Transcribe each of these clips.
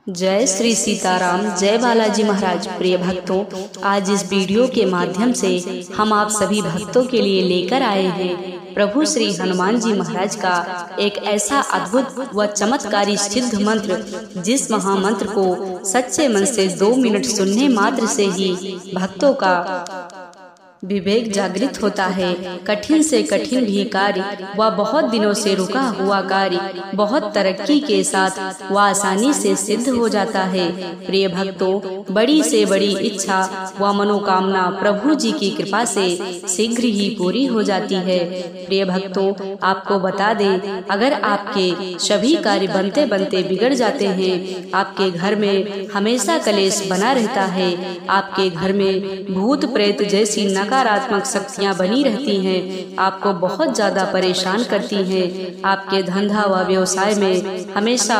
जय श्री सीताराम, जय बालाजी महाराज। प्रिय भक्तों, आज इस वीडियो के माध्यम से हम आप सभी भक्तों के लिए लेकर आए हैं प्रभु श्री हनुमान जी महाराज का एक ऐसा अद्भुत व चमत्कारी सिद्ध मंत्र, जिस महामंत्र को सच्चे मन से 2 मिनट सुनने मात्र से ही भक्तों का विवेक जागृत होता है। कठिन से कठिन भी कार्य व बहुत दिनों से रुका हुआ कार्य बहुत तरक्की के साथ व आसानी से सिद्ध हो जाता है। प्रिय भक्तों, बड़ी से बड़ी इच्छा व मनोकामना प्रभु जी की कृपा से शीघ्र ही पूरी हो जाती है। प्रिय भक्तों, आपको बता दें, अगर आपके सभी कार्य बनते बनते बिगड़ जाते हैं, आपके घर में हमेशा कलेश बना रहता है, आपके घर में भूत प्रेत जैसी नकारात्मक शक्तियां बनी रहती हैं, आपको बहुत ज्यादा परेशान करती हैं, आपके धंधा व व्यवसाय में हमेशा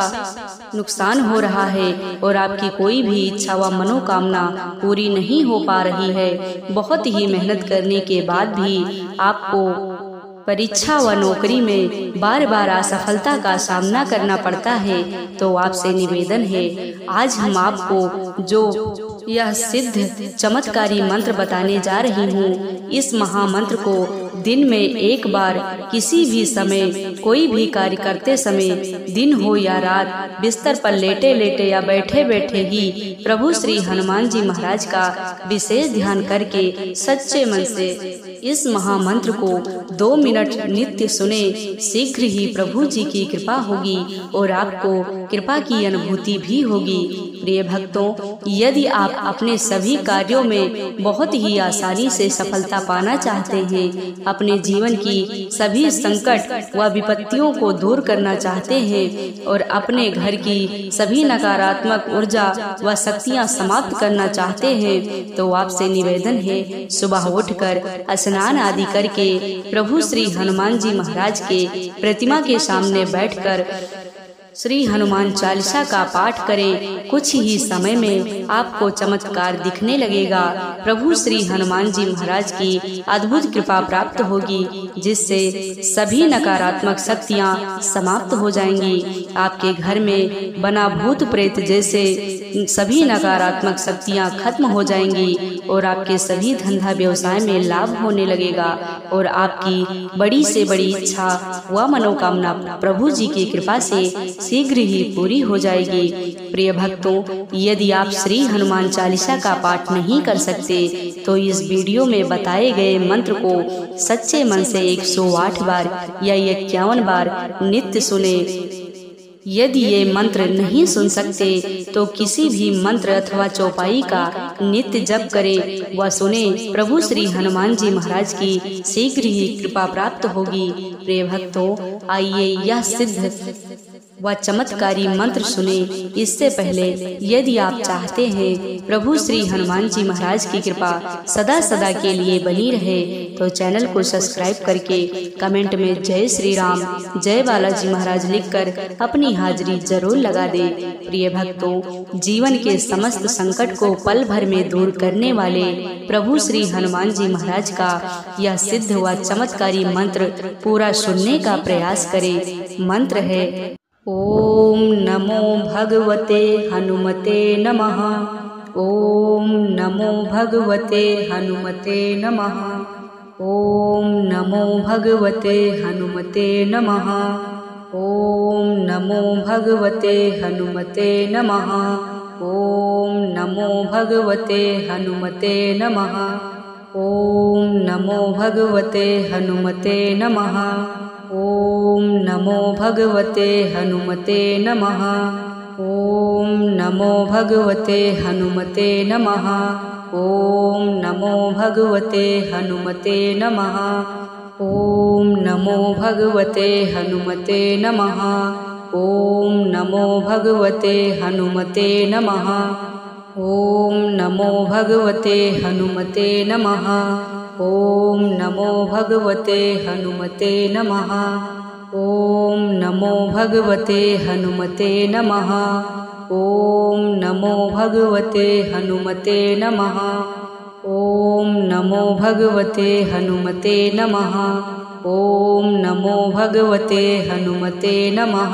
नुकसान हो रहा है और आपकी कोई भी इच्छा व मनोकामना पूरी नहीं हो पा रही है, बहुत ही मेहनत करने के बाद भी आपको परीक्षा व नौकरी में बार बार असफलता का सामना करना पड़ता है, तो आपसे निवेदन है, आज हम आपको जो यह सिद्ध चमत्कारी मंत्र बताने जा रही हूँ, इस महामंत्र को दिन में एक बार किसी भी समय कोई भी कार्य करते समय, दिन हो या रात, बिस्तर पर लेटे लेटे या बैठे बैठे ही प्रभु श्री हनुमान जी महाराज का विशेष ध्यान करके सच्चे मन से इस महामंत्र को 2 मिनट नित्य सुने, शीघ्र ही प्रभु जी की कृपा होगी और आपको कृपा की अनुभूति भी होगी। प्रिय भक्तों, यदि आप अपने सभी कार्यों में बहुत ही आसानी से सफलता पाना चाहते हैं, अपने जीवन की सभी संकट व विपत्तियों को दूर करना चाहते हैं और अपने घर की सभी नकारात्मक ऊर्जा व शक्तियां समाप्त करना चाहते हैं, तो आपसे निवेदन है, सुबह उठकर स्नान आदि करके प्रभु श्री हनुमान जी महाराज के प्रतिमा के सामने बैठकर श्री हनुमान चालीसा का पाठ करें। कुछ ही समय में आपको चमत्कार दिखने लगेगा। प्रभु श्री हनुमान जी महाराज की अद्भुत कृपा प्राप्त होगी, जिससे सभी नकारात्मक शक्तियां समाप्त हो जाएंगी। आपके घर में बना भूत प्रेत जैसे सभी नकारात्मक शक्तियां खत्म हो जाएंगी और आपके सभी धंधा व्यवसाय में लाभ होने लगेगा और आपकी बड़ी से बड़ी इच्छा व मनोकामना प्रभु जी की कृपा से शीघ्र ही पूरी हो जाएगी। प्रिय भक्तों, यदि आप श्री हनुमान चालीसा का पाठ नहीं कर सकते, तो इस वीडियो में बताए गए मंत्र को सच्चे मन से 108 बार या 51 बार नित्य सुने। यदि ये मंत्र नहीं सुन सकते, तो किसी भी मंत्र अथवा चौपाई का नित्य जप करें व सुने, प्रभु श्री हनुमान जी महाराज की शीघ्र ही कृपा प्राप्त होगी। प्रिय भक्तों, आइए यह सिद्ध व चमत्कारी मंत्र सुने। इससे पहले यदि आप चाहते हैं प्रभु श्री हनुमान जी महाराज की कृपा सदा सदा के लिए बनी रहे, तो चैनल को सब्सक्राइब करके कमेंट में जय श्री राम, जय बालाजी महाराज लिखकर अपनी हाजिरी जरूर लगा दे। प्रिय भक्तों, जीवन के समस्त संकट को पल भर में दूर करने वाले प्रभु श्री हनुमान जी महाराज का यह सिद्ध व चमत्कारी मंत्र पूरा सुनने का प्रयास करें। मंत्र है, ओम नमो भगवते हनुमते नमः। ओम नमो भगवते हनुमते नमः। ओम नमो भगवते हनुमते नमः। ओम नमो भगवते हनुमते नमः। ओम नमो भगवते हनुमते नमः। ओम नमो भगवते हनुमते नमः। ओम नमो भगवते हनुमते नमः। ओम नमो भगवते हनुमते नमः। ओम नमो भगवते हनुमते नमः। ओम नमो भगवते हनुमते नमः। ओम नमो भगवते हनुमते नमः। ओम नमो भगवते हनुमते नमः। ओम नमो भगवते हनुमते नमः। ओम नमो भगवते हनुमते नमः। ओम नमो भगवते हनुमते नमः। ओम नमो भगवते हनुमते नमः। ओम नमो भगवते हनुमते नमः।